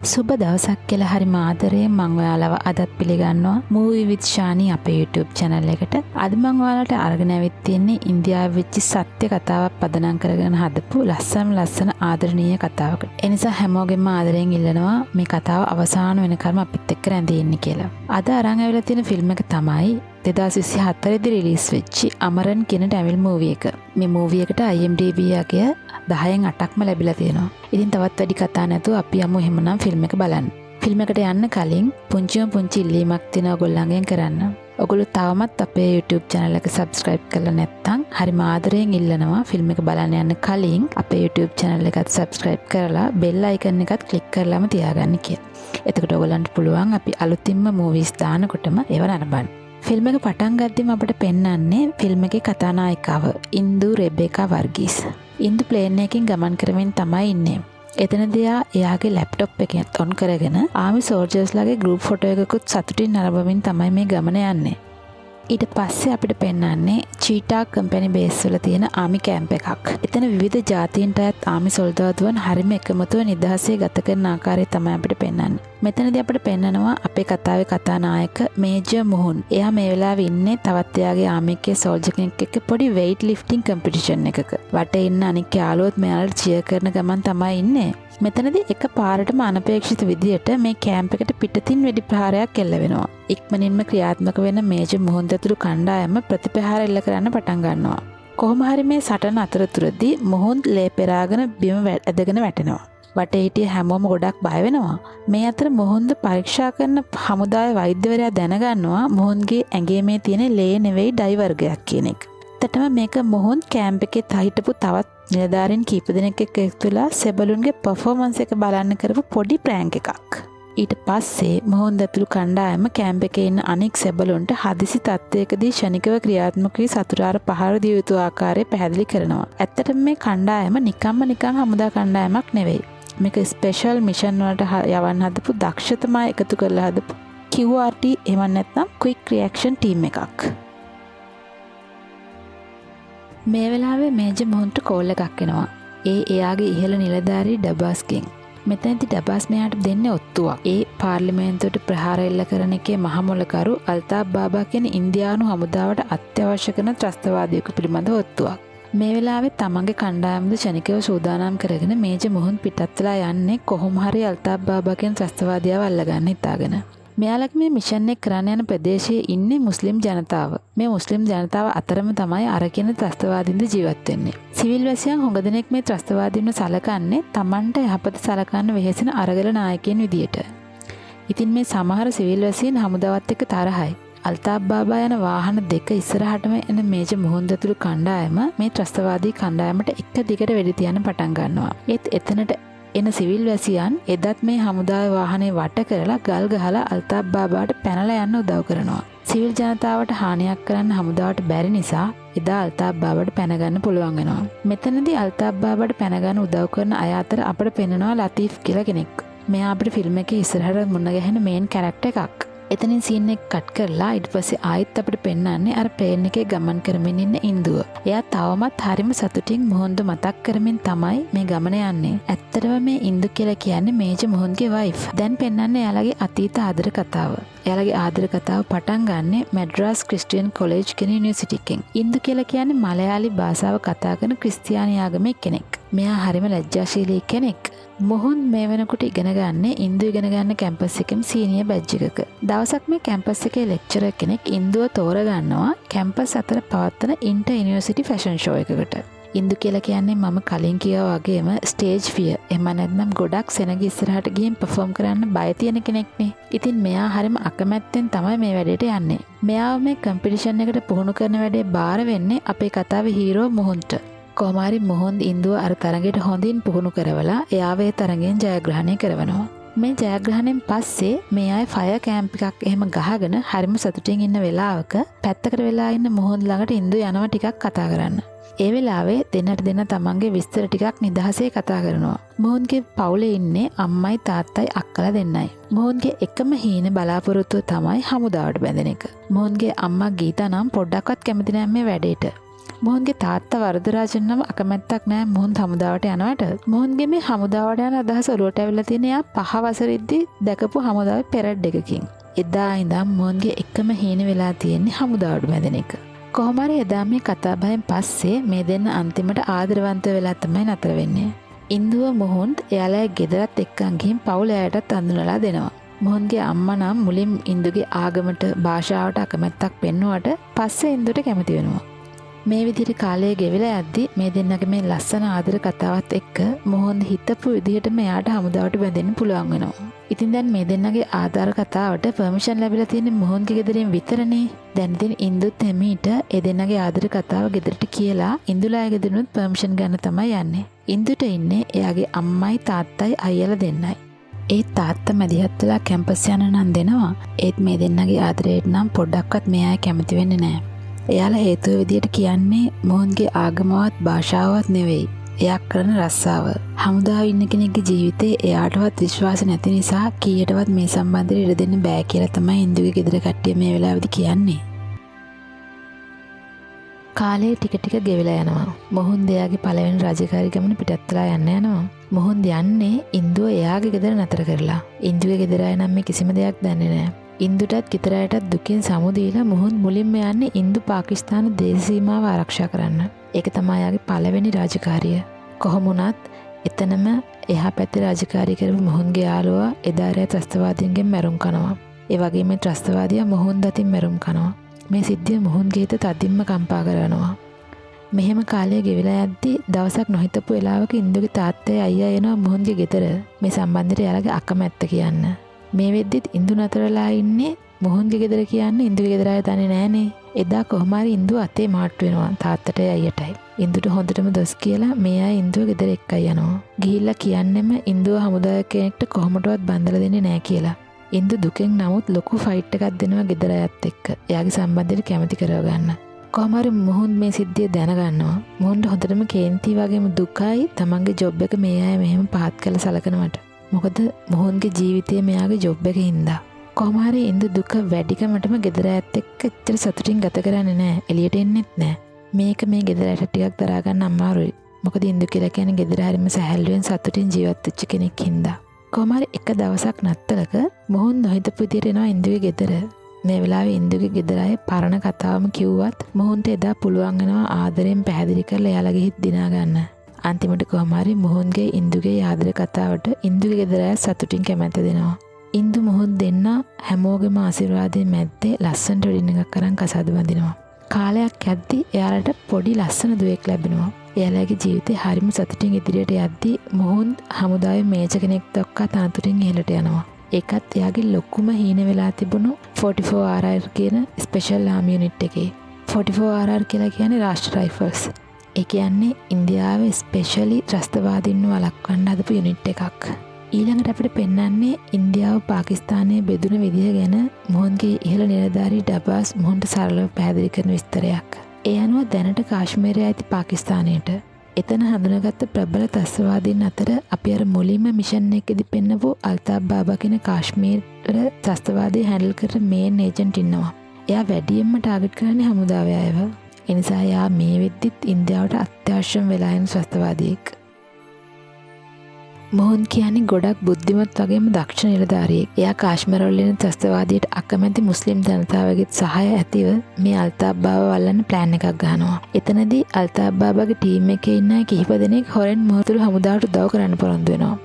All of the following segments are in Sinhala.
සුබ දවසක් කියලා හරි ආදරයෙන් මම ඔයාලව අදත් පිළිගන්නවා Movie with Shani අපේ YouTube channel එකට. අද මම ඔයාලට අරගෙන ආවෙත් තියෙන්නේ ඉන්දියාවේ වෙච්ච සත්‍ය කතාවක් පදනම් කරගෙන හදපු ලස්සන ආදරණීය කතාවකට. ඒ නිසා හැමෝගෙම ආදරයෙන් ඉල්ලනවා මේ කතාව අවසාන වෙනකම් අපිත් එක්ක රැඳී ඉන්න කියලා. අද අරන් ආවිලා තියෙන ෆිල්ම් එක තමයි 2024 දී රිලීස් වෙච්ච අමරන් කියන ටැමිල් මූවි එක. මේ මූවි එකට IMDb එකේ 10න් 8ක්ම ලැබිලා තියෙනවා. ඉතින් තවත් වැඩි කතා නැතුව අපි යමු එහෙමනම් ෆිල්ම් එක බලන්න. ෆිල්ම් එකට යන්න කලින් පුංචි ඉල්ලීමක් තියෙනවා ඔයගොල්ලන්ගෙන් කරන්න. ඔයගොල්ලෝ තවමත් අපේ YouTube channel එක subscribe කරලා නැත්නම් හරිම ආදරයෙන් ඉල්ලනවා ෆිල්ම් එක බලන්න යන්න කලින් අපේ YouTube channel එකත් subscribe කරලා bell icon එකත් click කරලාම තියාගන්න කියලා. එතකොට ඔයගොල්ලන්ට පුළුවන් අපි අලුතින්ම movies දානකොටම ඒව නරඹන්න. ෆිල්ම් එක පටන් ගද්දිම අපිට පෙන්වන්නේ ෆිල්ම් එකේ කතානායිකාව ඉන්දු රෙබේකා වර්ගීස්. ඉන්දු ප්ලේන් එකකින් ගමන් කරමින් තමයි ඉන්නේ. එතනදී එයාගේ ලැප්ටොප් එකෙන් ඔන් කරගෙන ආමි සෝල්ජර්ස්ලාගේ ගෲප් ෆොටෝ එකකුත් සතුටින් නරඹමින් තමයි මේ ගමන යන්නේ. ඊට පස්සේ අපිට පෙන්වන්නේ චීටා කම්පැනි බේස් වල තියෙන ආමි කැම්ප් එකක්. එතන විවිධ ජාතීන්ට අයත් ආමි සොල්දාදුවන් හරිම එකමුතුව නිදහසේ ගත කරන ආකාරය තමයි අපිට පෙන්වන්නේ. මෙතනදී අපිට පෙන්වනවා අපේ කතාවේ කතානායක මේජර් මොහුන්. එයා මේ වෙලාවේ ඉන්නේ තවත් එයාගේ ආමි එකේ සෝල්ජර් කෙනෙක් එක්ක පොඩි weight lifting competition එකක. වටේ ඉන්න අනික් යාළුවොත් මෙයාලට චියර් කරන ගමන් තමයි ඉන්නේ. මෙතනදී එක පාරටම අනපේක්ෂිත විදියට මේ කැම්ප් එකට පිටතින් වෙඩි ප්‍රහාරයක් එල්ල වෙනවා. ඉක්මනින්ම ක්‍රියාත්මක වෙන මේජර් මොහුන් දතුරු කණ්ඩායම ප්‍රතිපහාර එල්ල කරන්න පටන් ගන්නවා. කොහොම හරි මේ සටන අතරතුරදී මොහුන් ලේ පෙරාගෙන බිම ඇදගෙන වැටෙනවා. වටේ හිටිය හැමෝම ගොඩක් බය වෙනවා. මේ අතර මොහුන්ද පරීක්ෂා කරන හමුදාවේ වෛද්‍යවරයා දැනගන්නවා මොහුන්ගේ ඇඟේ මේ තියෙන ලේ නෙවෙයි ඩයි වර්ගයක් කියන එක. ඇත්තටම මේක මොහුන් කැම්ප් එකේ හිටපු තවත් නිලධාරීන් කීප දෙනෙක් එක්ක එකතු වෙලා සෙබළුන්ගේ පර්ෆෝමන්ස් එක බලන්න කරපු පොඩි ප්‍රෑන්ක් එකක්. ඊට පස්සේ මොහුන් දතුළු කණ්ඩායම කැම්ප් එකේ ඉන්න අනෙක් සෙබළුන්ට හදිසි තත්ත්වයකදී ෂණිකව ක්‍රියාත්මක වී සතුරාර පහර දිය යුතු ආකාරය පැහැදිලි කරනවා. ඇත්තටම මේ කණ්ඩායම නිකන් හමුදා කණ්ඩායමක් නෙවෙයි. මේක ස්පෙෂල් මිෂන් වලට යවන්න හදපු දක්ෂතම එකතු කරලා හදපු QRT එහෙම නැත්නම් ක්වික් රියැක්ෂන් ටීම් එකක්. මේ වෙලාවේ මේජර් මොහුන්ට කෝල් එකක් එනවා. එයාගේ ඉහළ නිලධාරී ඩබාස්ගෙන්. මෙතනදී ඩබාස් මෙයාට දෙන්නේ ඔත්තුවක්. ඒ පාර්ලිමේන්තුවට ප්‍රහාර එල්ල කරන එකේ මහමුලකරු අල්තාබ් බාබා කියන ඉන්දියානු හමුදාවට අත්‍යවශ්‍ය කරන ත්‍රස්තවාදියෙකු පිළිබඳව ඔත්තුවක්. මේ වෙලාවේ තමන්ගේ කණ්ඩායමද ෂණිකව සූදානම් කරගෙන මේජර් මොහුන් පිටත් වෙලා යන්නේ කොහොම හරි අල්තාබ් බාබා කියන ත්‍රස්තවාදියාව අල්ලගන්න හිතාගෙන. මෙයාලගේ මේ මිෂන් එක කරන්න යන ප්‍රදේශයේ ඉන්නේ මුස්ලිම් ජනතාව. මේ මුස්ලිම් ජනතාව අතරම තමයි අර කියන ත්‍රස්තවාදීන්ද ජීවත් වෙන්නේ. සිවිල් වැසියන් හුඟ දෙනෙක් මේ ත්‍රස්තවාදීන්ව සලකන්නේ Tamanට යහපත සලකන්න වෙහෙසෙන අරගල නායකයන් විදියට. ඉතින් මේ සමහර සිවිල් වැසියන් හමුදාවත් එක්ක තරහයි. අල්තාබ් බාබා යන වාහන දෙක ඉස්සරහටම එන මේජර් මොහුන් දතුළු කණ්ඩායම මේ ත්‍රස්තවාදී කණ්ඩායමට එක දිගට වෙඩි තියන්න පටන් ගන්නවා. ඒත් එතනට එන සිවිල් වැසියන් එදත් මේ හමුදාවේ වාහනේ වට කරලා ගල් ගහලා අල්තාබ් බාබාට පැනලා යන්න උදව් කරනවා. සිවිල් ජනතාවට හානියක් කරන්න හමුදාවට බැරි නිසා එදා අල්තාබ් බාබාට පැන ගන්න පුළුවන් වෙනවා. මෙතනදී අල්තාබ් බාබාට පැන ගන්න උදව් කරන අය අතර අපිට පෙනෙනවා ලතීෆ් කියලා කෙනෙක්. මෙයා අපිට ෆිල්ම් එකේ ඉස්සරහට මුණ ගැහෙන මේන් කැරක්ටර් එකක්. එතනින් සීන් එක කට් කරලා ඊට පස්සේ ආයෙත් අපිට පෙන්වන්නේ අර ප්ලේන් එකේ ගමන් කරමින් ඉන්න ඉන්දුව. එයා තවමත් හරිම සතුටින් මොහොන්ද මතක් කරමින් තමයි මේ ගමන යන්නේ. ඇත්තටම මේ ඉන්දු කියලා කියන්නේ මේජර් මොහොන්ගේ වයිෆ්. දැන් පෙන්වන්නේ එයාලගේ අතීත ආදර කතාව. එයාලගේ ආදර කතාව පටන් ගන්නෙ මැඩ්‍රාස් ක්‍රිස්ටියන් කොලෙජ් කියන යුනිවර්සිටි එකෙන්. ඉන්දු කියලා කියන්නේ මලයාලි භාෂාව කතා කරන ක්‍රිස්තියානි ආගමේ කෙනෙක්. මෙයා හරිම ලැජ්ජාශීලී කෙනෙක්. මොහුන් මේ වෙනකොට ඉගෙන ගන්නේ ඉන්දු ඉගෙන ගන්න කැම්පස් එකේම සීනියර් බැජ් එකක. දවසක් මේ කැම්පස් එකේ ලෙක්චරර් කෙනෙක් ඉන්දුව තෝරගන්නවා කැම්පස් අතර පවත්වන ඉන්ටර් යුනිවර්සිටි ෆැෂන් ෂෝ එකකට. ඉන්දු කියලා කියන්නේ මම කලින් කිව්වා වගේම ස්ටේජ් ෆියර් එහෙම නැත්නම් ගොඩක් සෙනග ඉස්සරහට ගිහින් පර්ෆෝම් කරන්න බය තියෙන කෙනෙක්නේ. ඉතින් මෙයා හරිම අකමැත්තෙන් තමයි මේ වැඩේට යන්නේ. මෙයාව මේ කම්පිටිෂන් එකට පුහුණු කරන වැඩේ බාර වෙන්නේ අපේ කතාවේ හීරෝ මොහුන්ට. කොහොම හරි මොහොන් ඉන්දුව අර තරඟයට හොඳින් පුහුණු කරවලා එයාව ඒ තරඟෙන් ජයග්‍රහණය කරවනවා. මේ ජයග්‍රහණයෙන් පස්සේ මේ අය ෆයර් කැම්ප් එකක් එහෙම ගහගෙන හරිම සතුටින් ඉන්න වෙලාවක පැත්තකට වෙලා ඉන්න මොහොන් ළඟට ඉන්දුව යනවා ටිකක් කතා කරන්න. ඒ වෙලාවේ දෙන්නට දෙන්න තමන්ගේ විස්තර ටිකක් නිදහසේ කතා කරනවා. මොහොන්ගේ පවුලේ ඉන්නේ අම්මයි තාත්තයි අක්කලා දෙන්නයි. මොහොන්ගේ එකම හීන බලාපොරොත්තුව තමයි හමුදාවට බැඳෙන එක. මොහොන්ගේ අම්මා ගීතා නම් පොඩ්ඩක්වත් කැමති නැහැ මේ වැඩේට. මොහුන්ගේ තාත්තා වරදරාජන් නම් අකමැත්තක් නෑ මොහුන් හමුදාවට යනවට. මොහුන්ගේ මේ හමුදාවට යන අදහස ඔලුවට ඇවිල්ලා තියෙන එයා 5 වසරෙද්දී දැකපු හමුදාවේ පෙරඩ් එකකින්. එදා ඉඳන් මොහුන්ගේ එකම හීන වෙලා තියෙන්නේ හමුදාවට බැඳෙන එක. කොහොම හරි එදා මේ කතාබහෙන් පස්සේ මේ දෙන්න අන්තිමට ආදරවන්ත වෙලා තමයි නතර වෙන්නේ. ඉන්දුව මොහුන්ට එයාලගේ ගෙදරත් එක්කන් ගිහින් පවුල එයාටත් අඳුනලා දෙනවා. මොහුන්ගේ අම්මා නම් මුලින් ඉන්දුගේ ආගමට භාෂාවට අකමැත්තක් පෙන්නුවට පස්සේ ඉන්දුට කැමති වෙනවා. මේ විදිහට කාලය ගෙවිලා යද්දි මේ දෙන්නගේ මේ ලස්සන ආදර කතාවත් එක්ක මොහොන් හිතපු විදිහටම එයාට හමුදාවට බැඳෙන්න පුළුවන් වෙනවා. ඉතින් දැන් මේ දෙන්නගේ ආධාර කතාවට පර්මිෂන් ලැබිලා තියෙන්නේ මොහොන්ගේ ගෙදරින් විතරනේ. දැන් ඉතින් ඉන්දුත් එමීට ඒ දෙන්නගේ ආදර කතාව ගෙදරට කියලා ඉන්දුලාගේ ගෙදරිනුත් පර්මිෂන් ගන්න තමයි යන්නේ. ඉන්දුට ඉන්නේ එයාගේ අම්මයි තාත්තයි අයියලා දෙන්නයි. ඒ තාත්තා මැදිහත් වෙලා කැම්පස් යන නම් දෙනවා. ඒත් මේ දෙන්නගේ ආදරයට නම් පොඩ්ඩක්වත් මෙයා කැමති වෙන්නේ නැහැ. එයාලා හේතුව විදියට කියන්නේ මොහුන්ගේ ආගමවත් භාෂාවත් නෙවෙයි. එයා කරන රස්සාව. හමුදාවේ ඉන්න කෙනෙක්ගේ ජීවිතේ එයාටවත් විශ්වාස නැති නිසා කීයටවත් මේ සම්බන්ධයට ඉඩ දෙන්න බෑ කියලා තමයි ඉන්දුගේ ගෙදර කට්ටිය මේ වෙලාවේදී කියන්නේ. කාලේ ටික ටික ගෙවිලා යනවා. මොහුන් එයාගේ පළවෙනි රාජකාරී ගමන පිටත් වෙලා යනවා. මොහුන් යන්නේ ඉන්දුව එයාගේ ගෙදර නතර කරලා. ඉන්දුවේ ගෙදර අය නම් මේ කිසිම දෙයක් දන්නේ නැහැ. ඉන්දුටත් ගෙදරයටත් දුකින් සමුදීලා මොහුන් මුලින්ම යන්නේ ඉන්දු පාකිස්තාන දේශ සීමාව ආරක්ෂා කරන්න. ඒක තමයි යාගේ පළවෙනි රාජකාරිය. කොහොම වුණත් එතනම එහා පැත්තේ රාජකාරී කරපු මොහුන්ගේ යාළුවා එදා රෑ ත්‍රස්තවාදීන්ගෙන් මැරුම් කනවා. ඒ වගේම මේ ත්‍රස්තවාදියා මොහුන් දතින් මැරුම් කනවා. මේ සිද්ධිය මොහුන්ගේ හිත තදින්ම කම්පා කරනවා. මෙහෙම කාලය ගෙවිලා යද්දි දවසක් නොහිතපු වෙලාවක ඉන්දුගේ තාත්තයි අයියා එනවා මොහුන්ගේ ගෙදර මේ සම්බන්ධයට යාළගේ අකමැත්ත කියන්න. මේ වෙද්දිත් ඉන්දු නතරලා ඉන්නේ මොහුන්ගේ ගෙදර කියන්නේ ඉන්දුගේ ගෙදර අය දන්නේ නැහනේ. එදා කොහොම හරි ඉන්දුව අතේ මාට්ටු වෙනවා තාත්තටයි අයියටයි. ඉන්දුට හොඳටම දොස් කියලා මේ අය ඉන්දුව ගෙදර එක්කයි යනවා. ගිහිල්ලා කියන්නෙම ඉන්දුව හමුදාවේ කෙනෙක්ට කොහොමඩවත් බන්දලා දෙන්නේ නැහැ කියලා. ඉන්දු දුකෙන් නමුත් ලොකු ෆයිට් එකක් දෙනවා ගෙදර අයත් එක්ක. එයාගේ සම්බන්ධයට කැමති කරගන්න. කොහොම හරි මොහුන් මේ සිද්ධිය දැනගන්නවා. මොහුන්ට හොඳටම කේන්ති වගේම දුකයි තමන්ගේ ජොබ් එක මේ අය මෙහෙම පහත් කළ සලකනවට. මොකද මොහුන්ගේ ජීවිතය මෙයාගේ ජොබ් එකේ හින්දා. කොහොම හරි ඉන්දු දුක වැඩිකමටම ගෙදර ඇත් එක්ක එච්චර සතුටින් ගත කරන්නේ නැහැ. එළියට එන්නෙත් නැහැ. මේක මේ ගෙදර ඇට ටිකක් දරා ගන්න අමාරුයි. මොකද ඉන්දු කියලා කියන්නේ ගෙදර හරිම සැහැල්ලුවෙන් සතුටින් ජීවත් වෙච්ච කෙනෙක් හින්දා. කොහොම හරි එක දවසක් නත්තලක මොහුන් නොහිතපු විදියට එනවා ඉන්දුගේ ගෙදර. මේ වෙලාවේ ඉන්දුගේ ගෙදර අය පරණ කතාවම කිව්වත් මොහුන්ට එදා පුළුවන් වෙනවා ආදරෙන් පැහැදිලි කරලා එයාලගේ හිත දිනා ගන්න. අන්තිමට කොහොම හරි මොහුන්ගේ ඉන්දුගේ ආදර කතාවට ඉන්දුගේ ගෙදර අය සතුටින් කැමැත්ත දෙනවා. ඉන්දු මොහොත් දෙන්න හැමෝගෙම ආශිර්වාදයෙන් මැද්දේ ලස්සනට වෙඩින් එකක් අරන් කසාද බඳිනවා. කාලයක් යද්දි එයාලට පොඩි ලස්සන දුවෙක් ලැබෙනවා. එයාලගේ ජීවිතේ හරිම සතුටින් ඉදිරියට යද්දි මොහොන් හමුදාවේ මේජ කෙනෙක් දක්වා තනතුරින් ඉහළට යනවා. ඒකත් එයාගේ ලොකුම හීන වෙලා තිබුණු 44RR කියන ස්පෙෂල් ආර්මි යුනිට් එකේ. 44RR කියලා කියන්නේ රාෂ්ට්‍ර රයිෆල්ස්. ඒ කියන්නේ ඉන්දියාවේ ස්පෙෂලි ත්‍රස්තවාදීන්ව වළක්වන්න හදපු යුනිට් එකක්. ඊළඟට අපිට පෙන්වන්නේ ඉන්දියාව පාකිස්තානයේ බෙදුන විදිය ගැන මොහොන්ගේ ඉහළ නිලධාරී ඩබාස් මොහොන්ට සරලව පැහැදිලි කරන විස්තරයක්. ඒ අනුව දැනට කාශ්මීරය ඇති පාකිස්තානයට එතන හඳුනාගත්ත ප්‍රබල ත්‍රස්තවාදීන් අතර අපි අර මුලින්ම මිෂන් එකේදී පෙන්නපු අල්තාබ් බාබා කියන කාශ්මීර ත්‍රස්තවාදී හැන්ඩල් කරන මේන් ඒජන්ට් ඉන්නවා. එයා වැඩියෙන්ම ටාගට් කරන්නේ හමුදාවේ අයව. ඒ නිසා එයා මේ වෙද්දිත් ඉන්දියාවට අත්‍යවශ්‍යම වෙලා යන ත්‍රස්තවාදියෙක්. මොහොන් කියන්නේ ගොඩක් බුද්ධිමත් වගේම දක්ෂ නිලධාරියෙක්. එයා කාශ්මීර වල ඉන්න ත්‍රස්තවාදීට අකමැති මුස්ලිම් ජනතාවගේ සහාය ඇතිව මේ අල්තාබ් බාබා වල්ලන්න ප්ලෑන් එකක් ගන්නවා. එතනදී අල්තාබ් බාබාගේ ටීම් එකේ ඉන්න අය කිහිප දෙනෙක් හොරෙන් මොහොතුළු හමුදාවට උදව් කරන්න පොරොන්දු වෙනවා.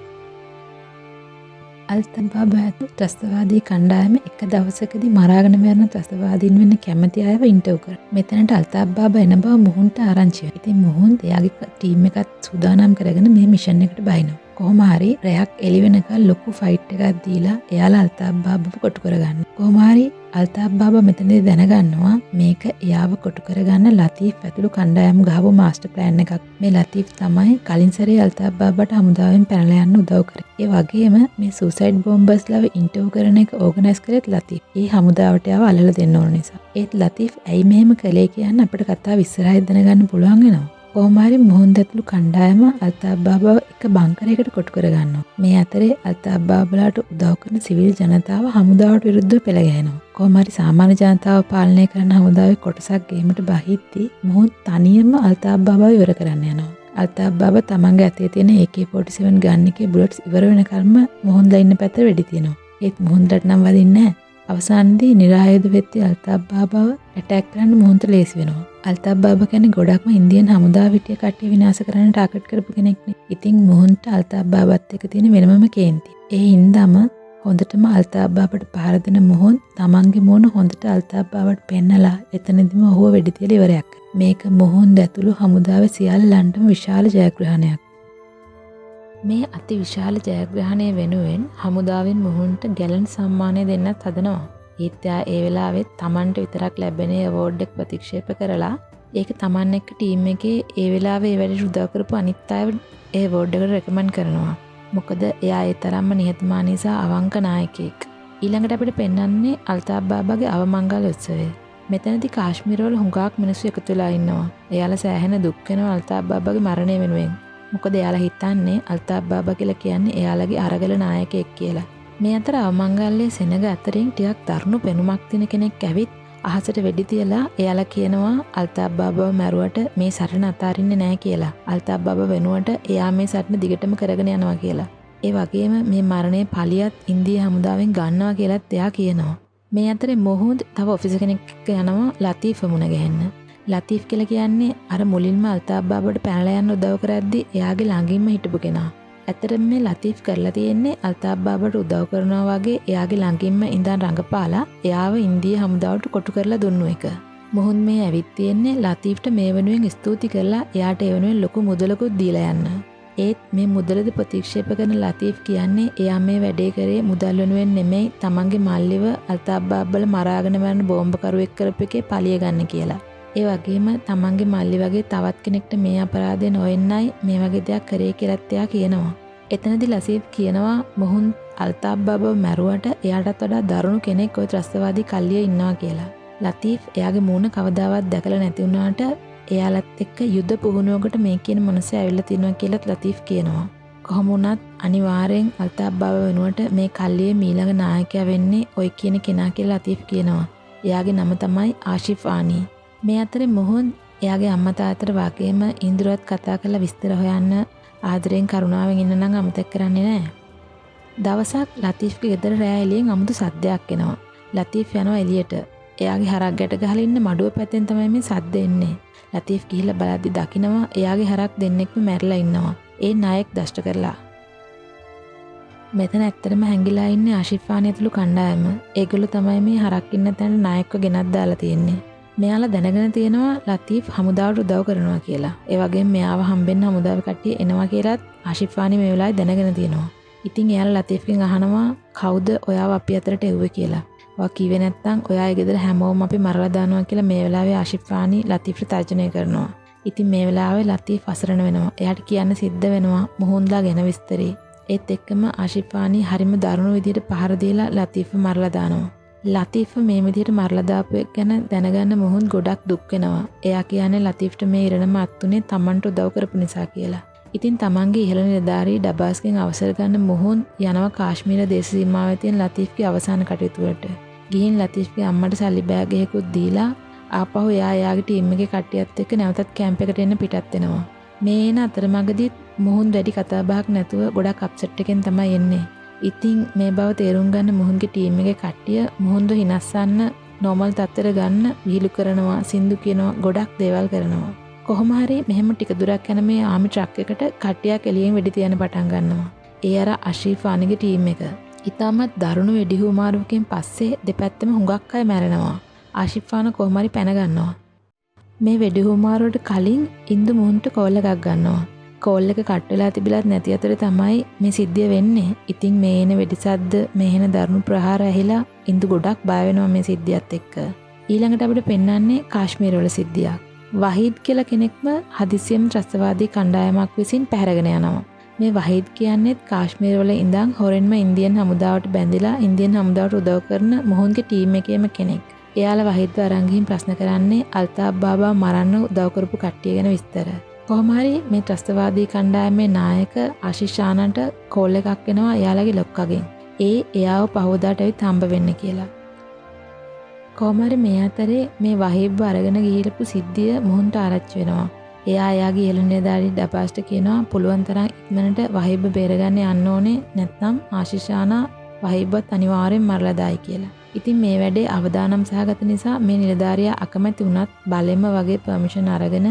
අල්තාබ් බාබා ඇතු ත්‍රස්තවාදී කණ්ඩායම එක දවසකදී මරාගෙන මරන ත්‍රස්තවාදීන් වෙන්න කැමති අයව ඉන්ටර්වයුව කරා. මෙතනට අල්තාබ් බාබා එන බව මොහොන්ට ආරංචි වෙනවා. ඉතින් මොහොන් එයාගේ ටීම් එකත් සූදානම් කරගෙන මේ මිෂන් එකට බහිනවා. කොහොම හරි රැයක් එළි වෙනකල් ලොකු ෆයිට් එකක් දීලා එයාලා අල්තාබ් බාබාව කොටු කරගන්න. කොහොම හරි අල්තාබ් බාබා මෙතනදී දැනගන්නවා මේක එයාව කොටු කරගන්න ලතීෆ් ඇතුළු කණ්ඩායම් ගහපු මාස්ටර් ප්ලෑන් එකක්. මේ ලතීෆ් තමයි කලින් සැරේ අල්තාබ් බාබාට හමුදාවෙන් පැනලා යන්න උදව් කරේ. ඒ වගේම මේ සූසයිඩ් බෝම්බර්ස්ලව ඉන්ටර්වයුව කරන එක ඕගනයිස් කරේත් ලතීෆ්. ඒ හමුදාවට යව අල්ලලා දෙන්න ඕන නිසා. ඒත් ලතීෆ් ඇයි මෙහෙම කළේ කියන්න අපිට කතාව ඉස්සරහින් දැනගන්න පුළුවන් වෙනවා. කොහොම හරි මුහුන් ඇතුළු කණ්ඩායම අල්තාෆ් බාබාව එක බංකරයකට කොටු කරගන්නවා. මේ අතරේ අල්තාෆ් බාබාලාට උදව් කරන සිවිල් ජනතාව හමුදාවට විරුද්ධව පෙළ ගැහෙනවා. කොහොම හරි සාමාන්‍ය ජනතාව පාලනය කරන හමුදාවේ කොටසක් ගේමට බහිද්දී මුහුන් තනියම අල්තාෆ් බාබාව ඉවර කරන්න යනවා. අල්තාෆ් බාබා තමන්ගේ අතේ තියෙන AK-47 ගන් එකේ බුලට්ස් ඉවර වෙනකල්ම මුහුන්ලා ඉන්න පැත්තට වෙඩි තියනවා. ඒත් මුහුන්ලට නම් වදින්නේ නැහැ. අවසානයේදී නිරායුධ වෙච්ච අල්තාෆ් බාබාව ඇටැක් කරන්න මුහුන්ට ලේසි වෙනවා. අල්තාෆ් බාබා කියන්නේ ගොඩක්ම ඉන්දියන් හමුදාව හිටිය කට්ටිය විනාශ කරන්න ටාගට් කරපු කෙනෙක්නේ. ඉතින් මුහුන්ට අල්තාෆ් බාබාත් එක්ක තියෙන වෙනමම කේන්ති. ඒ හින්දාම හොඳටම අල්තාෆ් බාබාට පහර දෙන මුහුන් තමන්ගේ මූණ හොඳට අල්තාෆ් බාබාට පෙන්නලා එතනදිම ඔහුව වෙඩි තියලා ඉවරයක්. මේක මුහුන් ඇතුළු හමුදාවේ සියල්ලන්ටම විශාල ජයග්‍රහණයක්. මේ අති විශාල ජයග්‍රහණය වෙනුවෙන් හමුදාවෙන් මුහුන්ට ගැලන් සම්මානය දෙන්නත් හදනවා. ඊත්‍යා ඒ වෙලාවෙත් තමන්ට විතරක් ලැබෙන අවෝඩ් එක ප්‍රතික්ෂේප කරලා ඒක තමන් එක්ක ටීම් එකේ ඒ වෙලාවේ ඒ වැඩේ උදව් කරපු අනිත් අයව ඒ අවෝඩ් එකට රෙකමන්ඩ් කරනවා. මොකද එයා ඒ තරම්ම නිහතමානී සහ අවංක නායකයෙක්. ඊළඟට අපිට පෙන්වන්නේ අල්තාෆ් බාබාගේ අවමංගල උත්සවය. මෙතනදී කාශ්මීර වල හුඟක් මිනිස්සු එකතු වෙලා ඉන්නවා. එයාලා සෑහෙන දුක් වෙනවා අල්තාෆ් බාබාගේ මරණය වෙනුවෙන්. මොකද එයාලා හිතන්නේ අල්තාෆ් බාබා කියලා කියන්නේ එයාලගේ අරගල නායකයෙක් කියලා. මේ අතර අවමංගල්‍යයේ සෙනග අතරින් ටිකක් දරුණු පෙනුමක් තියෙන කෙනෙක් ඇවිත් අහසට වෙඩි තියලා එයාලා කියනවා අල්තාෆ් බාබාව මැරුවට මේ සටන අතාරින්නේ නැහැ කියලා. අල්තාෆ් බාබා වෙනුවට එයා මේ සටන දිගටම කරගෙන යනවා කියලා. ඒ වගේම මේ මරණයේ පලියත් ඉන්දිය හමුදාවෙන් ගන්නවා කියලාත් එයා කියනවා. මේ අතරේ මොහොත් තව ඔෆිසර් කෙනෙක් යනවා ලතීෆ් මුණ ගැහෙන්න. ලතීෆ් කියලා කියන්නේ අර මුලින්ම අල්තාෆ් බාබාට පැනලා යන්න උදව් කරද්දී එයාගේ ළඟින්ම හිටපු කෙනා. ඇත්තටම මේ ලතීෆ් කරලා තියෙන්නේ අල්තාෆ් බාබාට උදව් කරනවා වගේ එයාගේ ළඟින්ම ඉඳන් රඟපාලා එයාව ඉන්දිය හමුදාවට කොටු කරලා දුන්නු එක. මොහොන් මේ ඇවිත් තියෙන්නේ ලතීෆ්ට මේ වෙනුවෙන් ස්තුති කරලා එයාට ඒ වෙනුවෙන් ලොකු මුදලකුත් දීලා යන්න. ඒත් මේ මුදලද ප්‍රතික්ෂේප කරන ලතීෆ් කියන්නේ එයා මේ වැඩේ කරේ මුදල් වෙනුවෙන් නෙමෙයි තමන්ගේ මල්ලිව අල්තාෆ් බාබාලා මරාගෙන මරන බෝම්බකරුවෙක් කරපු එකේ පලිය ගන්න කියලා. ඒ වගේම තමන්ගේ මල්ලි වගේ තවත් කෙනෙක්ට මේ අපරාධය නොවෙන්නයි මේ වගේ දෙයක් කරේ කියලාත් එයා කියනවා. එතනදී ලතීෆ් කියනවා මොහුන් අල්තාෆ් බාබාව මැරුවට එයාටත් වඩා දරුණු කෙනෙක් ওই ත්‍රස්තවාදී කල්ලියේ ඉන්නවා කියලා. ලතීෆ් එයාගේ මූණ කවදාවත් දැකලා නැති වුණාට එයාලත් එක්ක යුද්ධ පුහුණුවකට මේ කියන මනුස්සයා ඇවිල්ලා තිනවා කියලාත් ලතීෆ් කියනවා. කොහොම වුණත් අනිවාර්යෙන් අල්තාෆ් බාබා වෙනුවට මේ කල්ලියේ මීළඟ නායකයා වෙන්නේ ওই කියන කෙනා කියලා ලතීෆ් කියනවා. එයාගේ නම තමයි ආෂිෆ් ආනි. මේ අතරේ මොහොන් එයාගේ අම්මා තාත්තට වගේම ඉන්ද්‍රවත් කතා කරලා විස්තර හොයන්න ආදරෙන් කරුණාවෙන් ඉන්න නම් අමතක කරන්නේ නැහැ. දවසක් ලතීෆ්ගේ ගෙදර රෑ එළියෙන් අමුතු සද්දයක් එනවා. ලතීෆ් යනවා එළියට. එයාගේ හරක් ගැට ගහලා ඉන්න මඩුව පැත්තෙන් තමයි මේ සද්ද එන්නේ. ලතීෆ් ගිහිල්ලා බලද්දි දකිනවා එයාගේ හරක් දෙන්නෙක්ම මැරිලා ඉන්නවා. ඒ නායක දෂ්ට කරලා. මෙතන ඇත්තටම හැංගිලා ඉන්නේ ආෂිෆානි ඇතුළු කණ්ඩායම. ඒගොල්ලෝ තමයි මේ හරක් ඉන්න තැන නායකව ගෙනත් දාලා තියෙන්නේ. මෙයාලා දැනගෙන තියෙනවා ලතීෆ් හමුදාවට උදව් කරනවා කියලා. ඒ වගේම මෙයාව හම්බෙන්න හමුදාවේ කට්ටිය එනවා කියලාත් ආෂිෆානි මේ වෙලාවේ දැනගෙන තියෙනවා. ඉතින් එයාලා ලතීෆ්ගෙන් අහනවා කවුද ඔයාව අපි අතරට එව්වේ කියලා. ඔයා කිව්වේ නැත්නම් ඔයා ඒ ගෙදර හැමෝම අපි මරලා දානවා කියලා මේ වෙලාවේ ආෂිෆානි ලතීෆ්ට තර්ජනය කරනවා. ඉතින් මේ වෙලාවේ ලතීෆ් අසරණ වෙනවා. එයාට කියන්න සිද්ධ වෙනවා මොහොන්ලා ගැන විස්තරේ. ඒත් එක්කම ආෂිෆානි හරිම දරුණු විදියට පහර දීලා ලතීෆ්ව මරලා දානවා. ලතීෆ් මේ විදියට මරලා දාපු එක ගැන දැනගන්න මොහොන් ගොඩක් දුක් වෙනවා. එයා කියන්නේ ලතීෆ්ට මේ ඉරණම අත්තුනේ තමන්ට උදව් කරපු නිසා කියලා. ඉතින් තමන්ගේ ඉහළ නිලධාරී ඩබාස්ගෙන් අවසර ගන්න මොහොන් යනවා කාශ්මීර දේශ සීමාවේ තියෙන ලතීෆ්ගේ අවසාන කටයුතු වලට. ගිහින් ලතීෆ්ගේ අම්මට සල්ලි බෑග් එකකුත් දීලා ආපහු එයාගේ ටීම් එකේ කට්ටියත් එක්ක නැවතත් කැම්ප් එකට එන්න පිටත් වෙනවා. මේ එන අතරමඟදී මොහොන් වැඩි කතා බහක් නැතුව ගොඩක් අප්සෙට් එකෙන් තමයි එන්නේ. ඉතින් මේ බව තේරුම් ගන්න මොහොන්ගේ ටීම් එකේ කට්ටිය මොහොන්ව හිනස්සන්න නෝමල් තත්ත්වයට ගන්න විහිළු කරනවා, සින්දු කියනවා, ගොඩක් දේවල් කරනවා. කොහොම හරි මෙහෙම ටික දුරක් යන මේ ආමි ට්‍රක් එකට කට්ටියක් එළියෙන් වෙඩි තියන්න පටන් ගන්නවා. ඒ අර ආෂිෆානිගේ ටීම් එක. ඉතාමත් දරුණු වෙඩි හුමාරුවකින් පස්සේ දෙපැත්තම හුඟක් අය මැරෙනවා. ආෂිෆාන කොහොම හරි පැන ගන්නවා. මේ වෙඩි හුමාරුවට කලින් ඉන්දු මොහොන්ට කෝල් එකක් ගන්නවා. කෝල් එක කට් වෙලා තිබිලත් නැති අතරේ තමයි මේ සිද්ධිය වෙන්නේ. ඉතින් මේ එන වෙඩිසද්ද මේ එන දරුණු ප්‍රහාර ඇහිලා ඉන්දු ගොඩක් බය වෙනවා මේ සිද්ධියත් එක්ක. ඊළඟට අපිට පෙන්වන්නේ කාශ්මීර වල සිද්ධියක්. වහීඩ් කියලා කෙනෙක්ම හදිසියෙම ත්‍රස්තවාදී කණ්ඩායමක් විසින් පැහැරගෙන යනවා. මේ වහීඩ් කියන්නේත් කාශ්මීර වල ඉඳන් හොරෙන්ම ඉන්දියන් හමුදාවට බැඳිලා ඉන්දියන් හමුදාවට උදව් කරන මොහොන්ගේ ටීම් එකේම කෙනෙක්. එයාලා වහීඩ්ව අරන් ගිහින් ප්‍රශ්න කරන්නේ අල්තාෆ් බාබා මරන්න උදව් කරපු කට්ටිය ගැන විස්තර. කොහොම හරි මේ ත්‍රස්තවාදී කණ්ඩායමේ නායක ආශිෂ් ආනන්ට කෝල් එකක් එනවා එයාලගේ ලොක්කගෙන්. එයාව පහවදාට ඇවිත් හම්බ වෙන්න කියලා. කොහොම හරි මේ අතරේ මේ වහීබ්ව අරගෙන ගිහිල්පු සිද්ධිය මොහොන්ට ආරච්චි වෙනවා. එයාගේ ඉහළ නිලධාරී ඩබාස්ට කියනවා පුළුවන් තරම් ඉක්මනට වහීබ්ව බේරගන්න යන්න ඕනේ නැත්නම් ආශිෂ් ආනා වහීබ්වත් අනිවාර්යෙන් මරලා දායි කියලා. ඉතින් මේ වැඩේ අවදානම් සහගත නිසා මේ නිලධාරියා අකමැති වුණත් බලෙන්ම වගේ පර්මිෂන් අරගෙන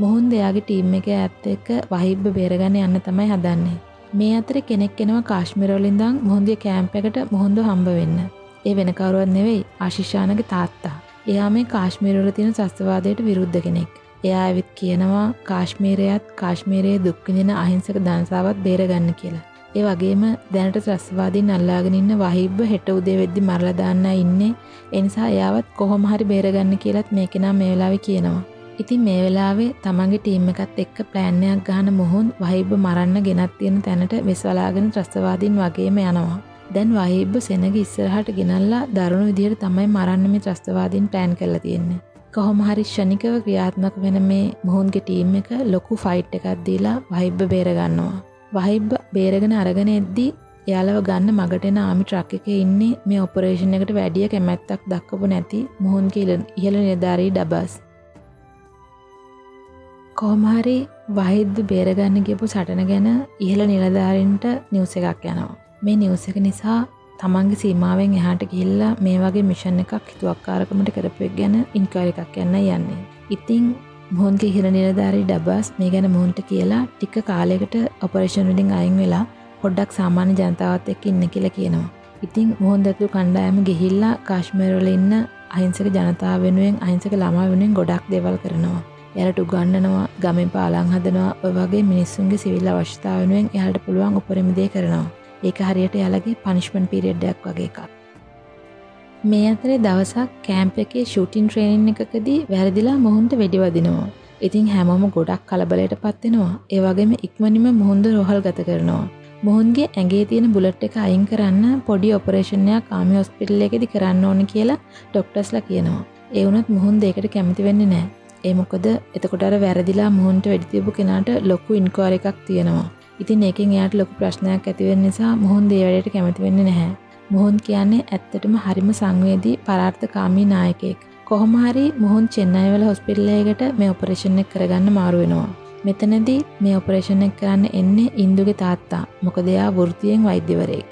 මොහොන්ද එයාගේ ටීම් එකේ ඇත්ත එක්ක වහීබ්ව බේරගන්න යන්න තමයි හදන්නේ. මේ අතරේ කෙනෙක් එනවා කාශ්මීර වලින් ඉඳන් මොහොන්ගේ කැම්ප් එකට මොහොන්ව හම්බ වෙන්න. ඒ වෙන කවුරුවත් නෙවෙයි ආශිෂානගේ තාත්තා. එයා මේ කාශ්මීර වල තියෙන ත්‍රස්තවාදයට විරුද්ධ කෙනෙක්. එයා ඇවිත් කියනවා කාශ්මීරයේ දුක් විඳින අහිංසක දන්සාවත් බේරගන්න කියලා. ඒ වගේම දැනට ත්‍රස්තවාදීන් අල්ලාගෙන ඉන්න වහීබ්ව හෙට උදේ වෙද්දි මරලා දාන්නයි ඉන්නේ. ඒ නිසා එයාවත් කොහොම හරි බේරගන්න කියලාත් මේ කෙනා මේ වෙලාවේ කියනවා. ඉතින් මේ වෙලාවේ තමන්ගේ ටීම් එකත් එක්ක ප්ලෑන් එකක් ගහන මොහොන් වහීබ්ව මරන්න ගෙනත් තියෙන තැනට වෙස්වලාගෙන ත්‍රස්තවාදීන් වගේම යනවා. දැන් වහීබ්ව සෙනග ඉස්සරහට ගෙනල්ලා දරුණු විදියට තමයි මරන්න මේ ත්‍රස්තවාදීන් ප්ලෑන් කරලා තියෙන්නේ. කොහොම හරි ක්ෂණිකව ක්‍රියාත්මක වෙන මේ මොහොන්ගේ ටීම් එක ලොකු ෆයිට් එකක් දීලා වහීබ්ව බේර ගන්නවා. වහීබ්ව බේරගෙන අරගෙන එද්දී එයාලව ගන්න මගට එන ආමි ට්‍රක් එකේ ඉන්නේ මේ ඔපරේෂන් එකට වැඩි කැමැත්තක් දක්වපු නැති මොහොන්ගේ ඉහළ නිලධාරී ඩබස්. කොහොම හරි වහීබ්ව බේරගන්න ගියපු සටන ගැන ඉහළ නිලධාරීන්ට නිවුස් එකක් යනවා. මේ නිවුස් එක නිසා තමන්ගේ සීමාවෙන් එහාට ගිහිල්ලා මේ වගේ මිෂන් එකක් හිතුවක්කාරකමට කරපු එක ගැන ඉන්ක්වයරි එකක් යන්නයි යන්නේ. ඉතින් මොහොන්ගේ ඉහළ නිලධාරී ඩබස් මේ ගැන මොහොන්ට කියලා ටික කාලයකට ඔපරේෂන් වලින් අයින් වෙලා පොඩ්ඩක් සාමාන්‍ය ජනතාවත් එක්ක ඉන්න කියලා කියනවා. ඉතින් මොහොන් ඇතුළු කණ්ඩායම ගිහිල්ලා කාශ්මීර වල ඉන්න අහිංසක ජනතාව වෙනුවෙන් අහිංසක ළමා වෙනුවෙන් ගොඩක් දේවල් කරනවා. එයාලට උගන්වනවා, ගමෙන් පාලම් හදනවා, ඔය වගේ මිනිස්සුන්ගේ සිවිල් අවශ්‍යතාව වෙනුවෙන් එයාලට පුළුවන් උපරිම දේ කරනවා. ඒක හරියට එයාලගේ පනිෂ්මන්ට් පීරියඩ් එකක් වගේ එකක්. මේ අතරේ දවසක් කැම්ප් එකේ ෂූටින් ට්‍රේනින් එකකදී වැරදිලා මොහොන්ට වෙඩි වදිනවා. ඉතින් හැමෝම ගොඩක් කලබලයටපත් වෙනවා. ඒ වගේම ඉක්මනින්ම මොහොන්ද රෝහල් ගත කරනවා. මොහොන්ගේ ඇඟේ තියෙන බුලට් එක අයින් කරන්න පොඩි ඔපරේෂන් එකක් ආමි හොස්පිටල් එකේදී කරන්න ඕනේ කියලා ඩොක්ටර්ස්ලා කියනවා. ඒ වුණත් මොහොන් ඒකට කැමති වෙන්නේ නැහැ. ඒ මොකද එතකොට අර වැරදිලා මොහොන්ට වෙඩි තියපු කෙනාට ලොකු ඉන්ක්වයරි එකක් තියෙනවා. ඉතින් ඒකෙන් එයාට ලොකු ප්‍රශ්නයක් ඇති වෙන නිසා මොහොන් ඒ වැඩේට කැමති වෙන්නේ නැහැ. මොහොන් කියන්නේ ඇත්තටම හරිම සංවේදී පරාර්ථකාමී නායකයෙක්. කොහොම හරි මොහොන් චෙන්නයි වල හොස්පිටල් එකකට මේ ඔපරේෂන් එක කරගන්න මාරු වෙනවා. මෙතනදී මේ ඔපරේෂන් එක කරන්න එන්නේ ඉන්දුගේ තාත්තා. මොකද එයා වෘත්තියෙන් වෛද්‍යවරයෙක්.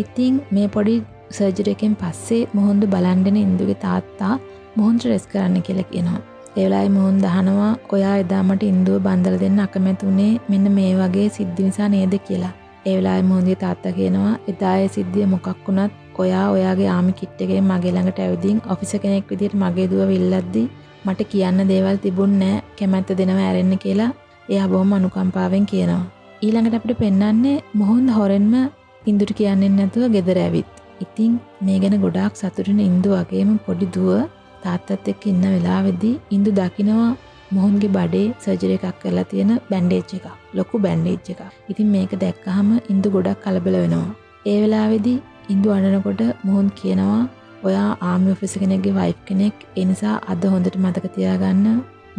ඉතින් මේ පොඩි සර්ජරි එකෙන් පස්සේ මොහොන්ද බලන් ඉන්දුගේ තාත්තා මොහොන්ට රෙස් කරන්න කියලා කියනවා. ඒ වෙලාවේ මොහොන් දහනවා ඔයා එදා මට ඉන්දුව බන්දලා දෙන්න අකමැති උනේ මෙන්න මේ වගේ සිද්ධි නිසා නේද කියලා. ඒ වෙලාවේ මොහොන්ගේ තාත්තා කියනවා එදා ඒ සිද්ධිය මොකක් වුණත් ඔයා ඔයාගේ ආමි කිට් එකෙන් මගේ ළඟට ඇවිදින් ඔෆිසර් කෙනෙක් විදිහට මගේ දුව විල්ලද්දි මට කියන්න දේවල් තිබුණේ නැහැ කැමැත්ත දෙනවා ඇරෙන්න කියලා එයා බොහොම අනුකම්පාවෙන් කියනවා. ඊළඟට අපිට පෙන්වන්නේ මොහොන් හොරෙන්ම ඉන්දුට කියන්නේ නැතුව ගෙදර ඇවිත්. ඉතින් මේ ගැන ගොඩාක් සතුටින් ඉන්දු වගේම පොඩි දුව තාත්තත් එක්ක ඉන්න වෙලාවෙදී ඉන්දු දකිනවා මොහොන්ගේ බඩේ සර්ජරි එකක් කරලා තියෙන බැන්ඩේජ් එකක්. ලොකු බැන්ඩේජ් එකක්. ඉතින් මේක දැක්කහම ඉන්දු ගොඩක් කලබල වෙනවා. ඒ වෙලාවේදී ඉන්දු අඬනකොට මොහොන් කියනවා ඔයා ආමි ඔෆිසර් කෙනෙක්ගේ වයිෆ් කෙනෙක්. ඒ නිසා අද හොඳට මතක තියාගන්න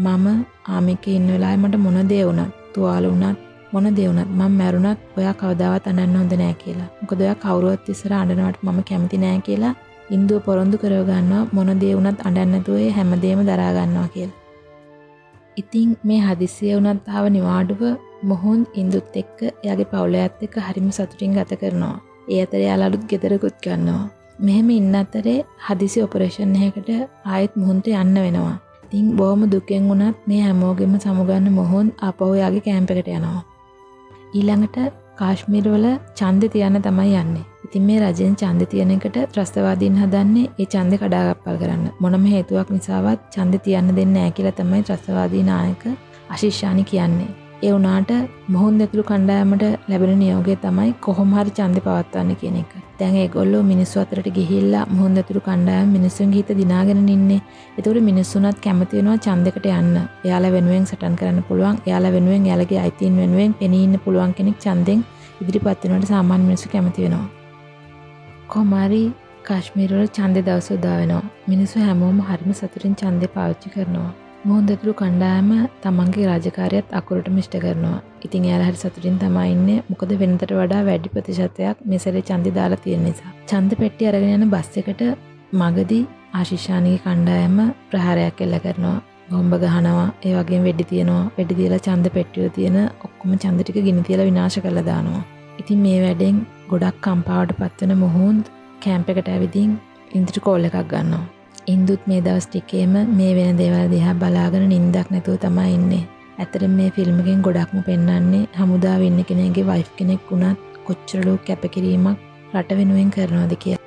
මම ආමි එකේ ඉන්න වෙලාවේ මට මොන දේ වුණත්, තුවාල වුණත්, මොන දේ වුණත් මම මැරුණත් ඔයා කවදාවත් අඬන්න හොඳ නෑ කියලා. මොකද ඔයා කවුරුවත් ඉස්සර අඬනවට මම කැමති නෑ කියලා ඉන්දුව පොරොන්දු කරව ගන්නවා මොන දේ වුණත් අඬන්න නැතුව ඒ හැමදේම දරා ගන්නවා කියලා. ඉතින් මේ හදිස්සිය වුණත් ආව නිවාඩුව මොහොන් ඉන්දුත් එක්ක එයාගේ පවුලයත් එක්ක හරිම සතුටින් ගත කරනවා. ඒ අතරේ යාළුවොත් ගෙදරකුත් ගන්නවා. මෙහෙම ඉන්න අතරේ හදිසි ඔපරේෂන් එකකට ආයෙත් මොහොන්ට යන්න වෙනවා. ඉතින් බොහොම දුකෙන් වුණත් මේ හැමෝගෙම සමුගන්න මොහොන් ආපහු යාගේ කැම්ප් එකට යනවා. ඊළඟට කාශ්මීර වල ඡන්දෙ තියන්න තමයි යන්නේ. ඉතින් මේ රජෙන් ඡන්දෙ තියන එකට ත්‍රස්තවාදීන් හදන්නේ ඒ ඡන්දෙ කඩාකප්පල් කරන්න. මොනම හේතුවක් නිසාවත් ඡන්දෙ තියන්න දෙන්නේ නැහැ කියලා තමයි ත්‍රස්තවාදී නායක ආශිෂ්ෂානි කියන්නේ. ඒ වුණාට මොහොන් ඇතුළු කණ්ඩායමට ලැබෙන නියෝගය තමයි කොහොම හරි ඡන්දෙ පවත්වන්න කියන එක. දැන් ඒගොල්ලෝ මිනිස්සු අතරට ගිහිල්ලා මොහොන් ඇතුළු කණ්ඩායම මිනිස්සුන්ගේ හිත දිනාගෙන ඉන්නේ. ඒතකොට මිනිස්සුන්වත් කැමති වෙනවා ඡන්දෙකට යන්න. එයාලා වෙනුවෙන් සටන් කරන්න පුළුවන්. එයාලා වෙනුවෙන් එයාලගේ අයිතීන් වෙනුවෙන් පෙනී ඉන්න පුළුවන් කෙනෙක් ඡන්දෙන් ඉදිරිපත් වෙනවට සාමාන්‍ය මිනිස්සු කැමති වෙනවා. කොමාරි කාශ්මීර වල ඡන්දේ දවස් උදා වෙනවා. මිනිස්සු හැමෝම හරිම සතුටින් ඡන්දේ පාවිච්චි කරනවා. මොහොන් දෙතුළු කණ්ඩායම තමන්ගේ රාජකාරියත් අකුරටම ඉෂ්ට කරනවා. ඉතින් එයාලා හරි සතුටින් තමයි ඉන්නේ. මොකද වෙනතට වඩා වැඩි ප්‍රතිශතයක් මේ සැරේ ඡන්දය දාලා තියෙන නිසා. ඡන්ද පෙට්ටිය අරගෙන යන බස් එකට මගදී ආශිෂානගේ කණ්ඩායම ප්‍රහාරයක් එල්ල කරනවා. බෝම්බ ගහනවා. ඒ වගේම වෙඩි තියනවා. වෙඩි තියලා ඡන්ද පෙට්ටිය තියෙන ඔක්කොම ඡන්ද ටික ගිනි තියලා විනාශ කරලා දානවා. ඉතින් මේ වැඩෙන් ගොඩක් කම්පාවට පත්වෙන මොහොන් කැම්ප් එකට ඇවිදින් ඉන්දිට කෝල් එකක් ගන්නවා. ඉන්දුත් මේ දවස් ටිකේම මේ වෙන දේවල් දිහා බලාගෙන නිින්දක් නැතුව තමයි ඉන්නේ. ඇත්තටම මේ ෆිල්ම් එකෙන් ගොඩක්ම පෙන්වන්නේ හමුදාවේ ඉන්න කෙනෙක්ගේ වයිෆ් කෙනෙක් වුණත් කොච්චර ලෝ කැපකිරීමක් රට වෙනුවෙන් කරනවද කියලා.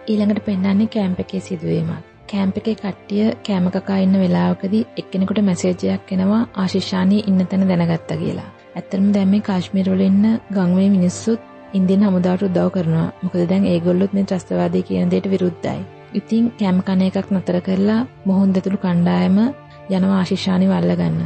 ඊළඟට පෙන්වන්නේ කැම්ප් එකේ සිදුවීමක්. කැම්ප් එකේ කට්ටිය කැම කකා ඉන්න වෙලාවකදී එක්කෙනෙකුට මැසේජ් එකක් එනවා ආශිෂානි ඉන්න තැන දැනගත්තා කියලා. ඇත්තටම දැන් මේ කාශ්මීර වල ඉන්න ගම්වේ මිනිස්සුත් ඉන්දියන් හමුදාවට උදව් කරනවා. මොකද දැන් ඒගොල්ලොත් මේ ත්‍රස්තවාදී කියන දෙයට විරුද්ධයි. ඉතින් කැම් කන එකක් නතර කරලා මොහොන් දෙතුළු කණ්ඩායම යනවා ආශිෂානි වල්ලගන්න.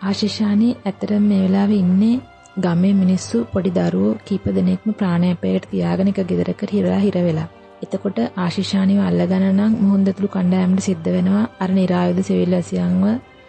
ආශිෂානි ඇත්තටම මේ වෙලාවේ ඉන්නේ ගමේ මිනිස්සු පොඩි දරුවෝ කීප දෙනෙක්ම ප්‍රාණ අපයකට තියාගෙන එක ගෙදරකට හිර වෙලා. එතකොට ආශිෂානිව අල්ලගන්න නම් මොහොන් දෙතුළු කණ්ඩායමට සිද්ධ වෙනවා අර නිරායුධ සිවිල් වැසියන්ව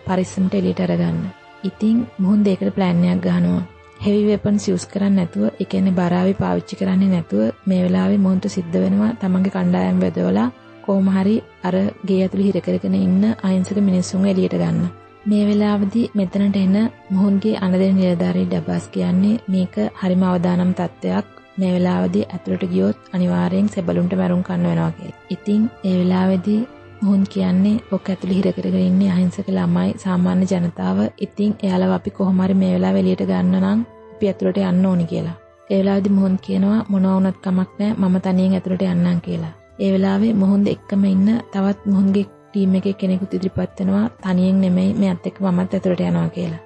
පරිස්සමට එළියට අරගන්න. ඉතින් මොහොන් දෙයකට ප්ලෑන් එකක් ගහනවා. heavy weapons use කරන්නේ නැතුව, ඒ කියන්නේ බරාවි පාවිච්චි කරන්නේ නැතුව මේ වෙලාවේ මොහොන්ට සිද්ධ වෙනවා තමන්ගේ කණ්ඩායම බෙදවලා කොහොම හරි අර ගේ ඇතුළේ හිර කරගෙන ඉන්න අහිංසක මිනිස්සුන්ව එළියට ගන්න. මේ වෙලාවේදී මෙතනට එන මොහොන්ගේ අනදෙන නිලධාරී ඩබාස් කියන්නේ මේක හරිම අවදානම් තත්ත්වයක්. මේ වෙලාවේදී ඇතුළට ගියොත් අනිවාර්යෙන් සෙබළුන්ට මරුන් කන්න වෙනවා කියලා. ඉතින් ඒ වෙලාවේදී මොහොන් කියන්නේ ඔක ඇතුළේ හිර කරගෙන ඉන්නේ අහිංසක ළමයි සාමාන්‍ය ජනතාව. ඉතින් එයාලව අපි කොහොම හරි මේ වෙලාවේ එළියට ගන්න නම් අපි ඇතුළට යන්න ඕනි කියලා. ඒ වෙලාවේදී මොහොන් කියනවා මොනවා වුණත් කමක් නැහැ මම තනියෙන් ඇතුළට යන්නම් කියලා. ඒ වෙලාවේ මොහොන් එක්කම ඉන්න තවත් මොහොන්ගේ ටීම් එකේ කෙනෙකුත් ඉදිරිපත් වෙනවා තනියෙන් නෙමෙයි මෙයත් එක්ක මමත් ඇතුළට යනවා කියලා.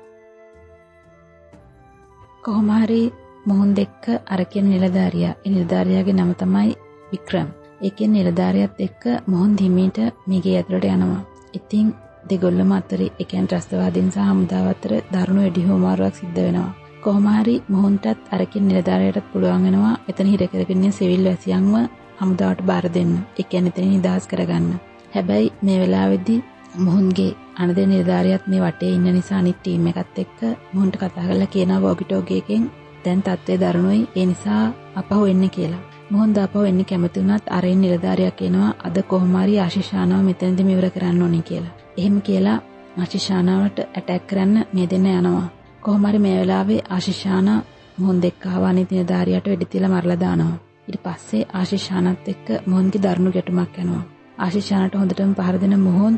කොහොම හරි මොහොන් දෙක්ක අර කියන නිලධාරියා. ඒ නිලධාරියාගේ නම තමයි වික්‍රම්. ඒ කියන්නේ නිලධාරියත් එක්ක මොහොන් හිමීට මේකේ ඇතුළට යනවා. ඉතින් දෙගොල්ලම අතරේ ඒ කියන්නේ ත්‍රස්තවාදීන් සහ හමුදාව අතර දරුණු වෙඩි හොමාරුවක් සිද්ධ වෙනවා. කොහොම හරි මොහොන්ටත් අර කියන නිලධාරියටත් පුළුවන් වෙනවා එතන හිර කරගෙන ඉන්න සිවිල් වැසියන්ව හමුදාවට බාර දෙන්න. ඒ කියන්නේ එතනින් නිදහස් කරගන්න. හැබැයි මේ වෙලාවේදී මොහොන්ගේ අනදෙන නිලධාරියත් මේ වටේ ඉන්න නිසා අනිත් ටීම් එකත් එක්ක මොහොන්ට කතා කරලා කියනවා වොකිටෝකි එකෙන් දැන් තත්ත්වය දරුණුයි ඒ නිසා අපහු එන්න කියලා. මොහොන් දාපහු එන්න කැමති වුණත් අරින් නිලධාරියා කියනවා අද කොහොම හරි ආශිෂානාව මෙතනදී මෙවර කරන්න ඕනේ කියලා. එහෙම කියලා ආශිෂානාවට ඇටැක් කරන්න මේ දෙන්න යනවා. කොහොම හරි මේ වෙලාවේ ආශිෂානා මොහොන් දෙක්ක ආව අනිත් නිලධාරියාට වෙඩි තියලා මරලා දානවා. ඊට පස්සේ ආශිෂානත් එක්ක මොහොන්ගේ දරුණු ගැටුමක් යනවා. ආශිෂානට හොඳටම පහර දෙන මොහොන්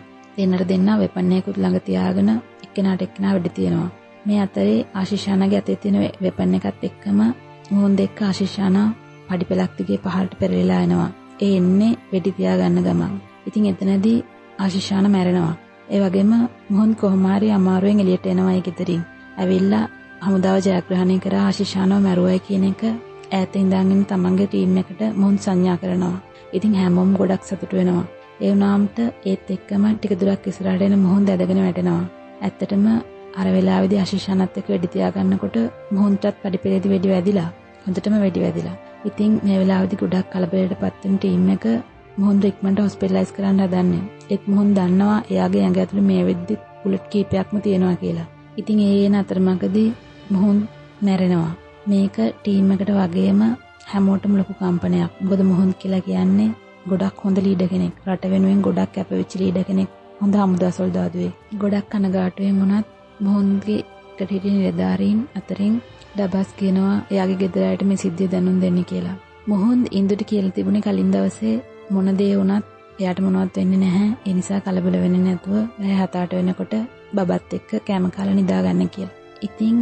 දෙන්නා වෙපන් එකකුත් ළඟ තියාගෙන එක්කෙනාට එක්කෙනා වෙඩි තියනවා. මේ අතරේ ආශිෂානාගේ අතේ තියෙන වෙපන් එකත් එක්කම මොහොන් දෙක්ක ආශිෂානා පඩිපෙලක් දිගේ පහළට පෙරලිලා එනවා. ඒ එන්නේ වෙඩි තියාගන්න ගමන්. ඉතින් එතනදී ආශිෂාන මැරෙනවා. ඒ වගේම මොහොන් කොහොම හරි අමාරුවෙන් එළියට එනවා ඒ ගෙදරින්. ඇවිල්ලා හමුදාව ජයග්‍රහණය කරා ආශිෂානව මැරුවයි කියන එක ඈත ඉඳන් තමන්ගේ ටීම් එකට මොහොන් සංඥා කරනවා. ඉතින් හැමෝම ගොඩක් සතුටු වෙනවා. ඒ වුණාමට ඒත් එක්කම ටික දුරක් ඉස්සරහට එන මොහොන් දැදගෙන වැටෙනවා. ඇත්තටම අර වෙලාවේදී ආශිෂානත් එක්ක වෙඩි තියාගන්නකොට මොහොන්ටත් පඩිපෙලේදී වෙඩි වැදිලා. හොඳටම වෙඩි වැදිලා. ඉතින් මේ වෙලාවේදී ගොඩක් කලබලයටපත් වෙන ටීම් එක මොහොන් ඉක්මනට හොස්පිටලයිස් කරන්න හදන්නේ. ඒත් මොහොන් දන්නවා එයාගේ ඇඟ ඇතුලේ මේ වෙද්දි බුලට් කීපයක්ම තියෙනවා කියලා. ඉතින් ඒ එන අතරමඟදී මොහොන් මැරෙනවා. මේක ටීම් එකට වගේම හැමෝටම ලොකු කම්පනයක්. මොකද මොහොන් කියලා කියන්නේ ගොඩක් හොඳ ලීඩර් කෙනෙක්. රට වෙනුවෙන් ගොඩක් කැපවෙච්ච ලීඩර් කෙනෙක්. හොඳ හමුදා සොල්දාදුවෙක්. ගොඩක් කනගාටුවෙන් වුණත් මොහොන්ගේ එකට හිටිය නිලධාරීන් අතරින් ඩබස් කියනවා එයාගේ ගෙදර අයට මේ සිද්ධිය දැනුම් දෙන්න කියලා. මොහොන් ඉන්දුට කියලා තිබුණේ කලින් දවසේ මොන දේ වුණත් එයාට මොනවත් වෙන්නේ නැහැ. ඒ නිසා කලබල වෙන්නේ නැතුව රෑ 7-8 වෙනකොට බබත් එක්ක කැම කාලා නිදා ගන්න කියලා. ඉතින්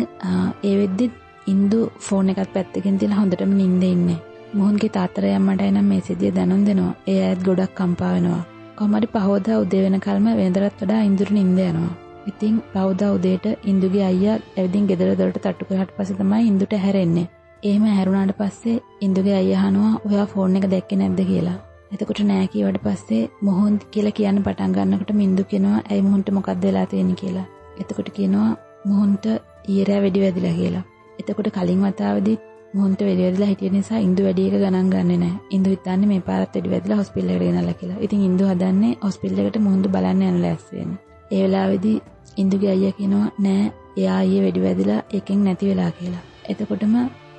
ඒ වෙද්දි ඉන්දු ෆෝන් එකත් පැත්තකින් තියලා හොඳටම නිින්දේ ඉන්නේ. මොහොන්ගේ තාත්තලා යම්මට එනම් මේ සිද්ධිය දැනුම් දෙනවා. ඒ ඇයත් ගොඩක් කම්පා වෙනවා. කොහොම හරි පහවදා උදේ වෙනකල්ම වෙනදටත් වඩා ඉන්දුට නිින්ද යනවා. ඉතින් පහවදා උදේට ඉන්දුගේ අයියා ඇවිදින් ගෙදර දොරට තට්ටු කරාට පස්සේ තමයි ඉන්දුට හැරෙන්නේ. එහෙම හැරුණාට පස්සේ ඉන්දුගේ අයියා අහනවා ඔයා ෆෝන් එක දැක්කේ නැද්ද කියලා. එතකොට නෑ කිව්වට පස්සේ මොහොන් කියලා කියන්න පටන් ගන්නකොට මින්දු කියනවා ඇයි මොහොන්ට මොකක්ද වෙලා තියෙන්නේ කියලා. එතකොට කියනවා මොහොන්ට ඊරෑ වෙඩි වැදිලා කියලා. එතකොට කලින් වතාවේදී මොහොන්ට වෙඩි වැදිලා හිටිය නිසා ඉන්දු වැඩි එක ගණන් ගන්නෙ නැහැ. ඉන්දු හිතන්නේ මේ පාරත් වෙඩි වැදිලා හොස්පිටල් එකට ගෙනල්ලා කියලා. ඉතින් ඉන්දු හදන්නේ හොස්පිටල් එකට මොහොන්ට බලන්න යන ලෑස්ති වෙන්න. ඒ වෙලාවේදී ඉන්දුගේ අයියා කියනවා නෑ එයා අයියේ වෙඩි වැදිලා එකෙන් නැති වෙලා කියලා. එතකොටම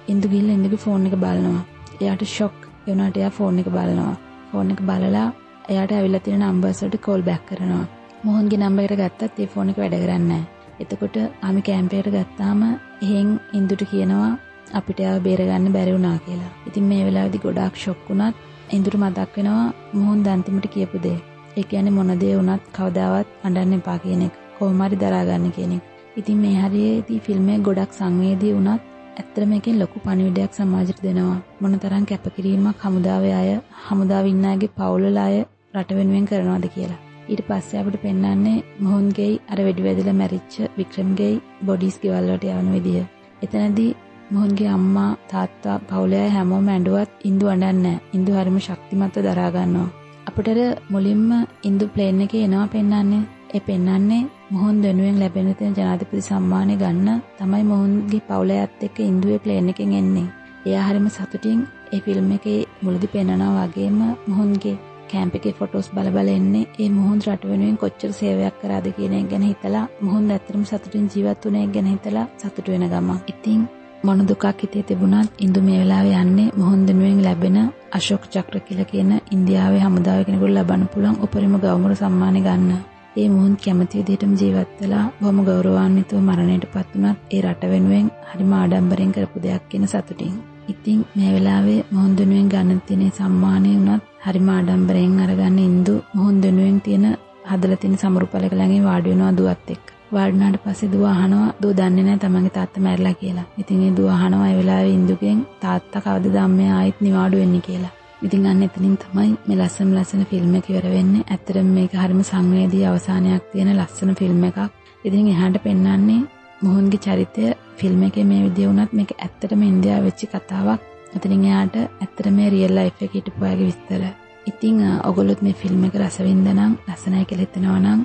ඉන්දු ගිහලා ඉන්දුගේ ෆෝන් එක බලනවා. එයාට ෂොක් ඒ වුණාට එයා ෆෝන් එක බලනවා. ෆෝන් එක බලලා එයාට ඇවිල්ලා තියෙන නම්බර්ස් වලට කෝල් බෑක් කරනවා. මොහොන්ගේ නම්බර් එක ගත්තත් ඒ ෆෝන් එක වැඩ කරන්නේ නැහැ. එතකොට ආමි කැම්ප් එකට ගත්තාම එහෙන් ඉන්දුට කියනවා අපිට යාව බේරගන්න බැරි වුණා කියලා. ඉතින් මේ වෙලාවේදී ගොඩාක් ෂොක් වුණත් ඉන්දුට මතක් වෙනවා මොහොන් අන්තිමට කියපු දේ. ඒ කියන්නේ මොන දේ වුණත් කවදාවත් අඬන්න එපා කියන එක. කොහොම හරි දරා ගන්න කියන එක. ඉතින් මේ හරියේදී ෆිල්ම් එක ගොඩක් සංවේදී වුණත් ඇත්තට මේකෙන් ලොකු පණිවිඩයක් සමාජයට දෙනවා. මොනතරම් කැපකිරීමක් හමුදාවේ අය, හමුදාවේ ඉන්න අයගේ පවුල්වල අය රට වෙනුවෙන් කරනවද කියලා. ඊට පස්සේ අපිට පෙන්වන්නේ මොහොන්ගේ අර වෙඩි වැදිලා මැරිච්ච වික්‍රම්ගේ බොඩිස් ගෙවල් වලට යවන විදිය. එතනදී මොහොන්ගේ අම්මා තාත්තා පවුලේ හැමෝම ඇඬුවත් ඉන්දු අඬන්නේ නැහැ. ඉන්දු හරිම ශක්තිමත්ව දරා ගන්නවා. අපිට මුලින්ම ඉන්දු ප්ලේන් එකේ එනවා පෙන්වන්නේ. ඒ පෙන්වන්නේ මොහොන් වෙනුවෙන් ලැබෙන තියෙන ජනාධිපති සම්මානය ගන්න තමයි මොහොන්ගේ පවුලයත් එක්ක ඉන්දුවේ ප්ලේන් එකෙන් එන්නේ. එයා හරිම සතුටින් ඒ ෆිල්ම් එකේ මුලදී පෙන්වනවා වගේම මොහොන්ගේ කැම්ප් එකේ ෆොටෝස් බල එන්නේ ඒ මොහොන් රට වෙනුවෙන් කොච්චර සේවයක් කරාද කියන එක ගැන හිතලා මොහොන් ඇත්තටම සතුටින් ජීවත් වුණ එක ගැන හිතලා සතුටු වෙන ගම. ඉතින් මොන දුකක් හිතේ තිබුණත් ඉන්දු මේ වෙලාවේ යන්නේ මොහොන් වෙනුවෙන් ලැබෙන අශෝක චක්‍ර කියලා කියන ඉන්දියාවේ හමුදාවේ කෙනෙකුට ලබන්න පුළුවන් උපරිම ගෞරව සම්මානය ගන්න. ඒ මොහොන් කැමති විදිහටම ජීවත් වෙලා බොහොම ගෞරවාන්විතව මරණයටපත් වුණත් ඒ රට වෙනුවෙන් හරිම ආඩම්බරෙන් කරපු දෙයක් කියන සතුටින්. ඉතින් මේ වෙලාවේ මොහොන් වෙනුවෙන් ගන්න තියෙන සම්මානය උනත් හරිම ආඩම්බරෙන් අරගන්න ඉන්දු මොහොන් වෙනුවෙන් තියෙන හදලා තියෙන සමරු පළක ළඟින් වාඩි වෙනවා දුවත් එක්ක. වාඩි වුණාට පස්සේ දුව අහනවා දුව දන්නේ නැහැ තමන්ගේ තාත්තා මැරිලා කියලා. ඉතින් ඒ දුව අහනවා ඒ වෙලාවේ ඉන්දුගෙන් තාත්තා කවදද අම්මේ ආයෙත් නිවාඩු වෙන්නේ කියලා. ඉතින් අන්න එතනින් තමයි මේ ලස්සන ෆිල්ම් එක ඉවර වෙන්නේ. ඇත්තටම මේක හරිම සංවේදී අවසානයක් තියෙන ලස්සන ෆිල්ම් එකක්. ඉතින් එහාට පෙන්වන්නේ මොහොන්ගේ චරිතය ෆිල්ම් එකේ මේ විදිය වුණත් මේක ඇත්තටම ඉන්දියාවේ වෙච්ච කතාවක්. එතනින් එහාට ඇත්තටම මේ රියල් ලයිෆ් එකේ හිටපු අයගේ විස්තර. ඉතින් ඔයගොල්ලොත් මේ ෆිල්ම් එක රස විඳ නම් ලස්සනයි කියලා හිතනවා නම්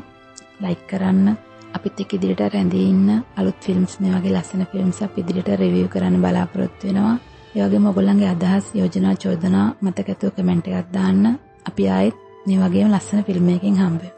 ලයික් කරන්න. අපිත් එක්ක ඉදිරියට රැඳී ඉන්න අලුත් ෆිල්ම්ස් මේ වගේ ලස්සන ෆිල්ම්ස් අපි ඉදිරියට රිවිව් කරන්න බලාපොරොත්තු වෙනවා. ඒ වගේම ඔයගොල්ලන්ගේ අදහස්, යෝජනා, චෝදනා මතක ඇතුව කමෙන්ට් එකක් දාන්න. අපි ආයෙත් මේ වගේම ලස්සන ෆිල්ම් එකකින් හම්බෙමු.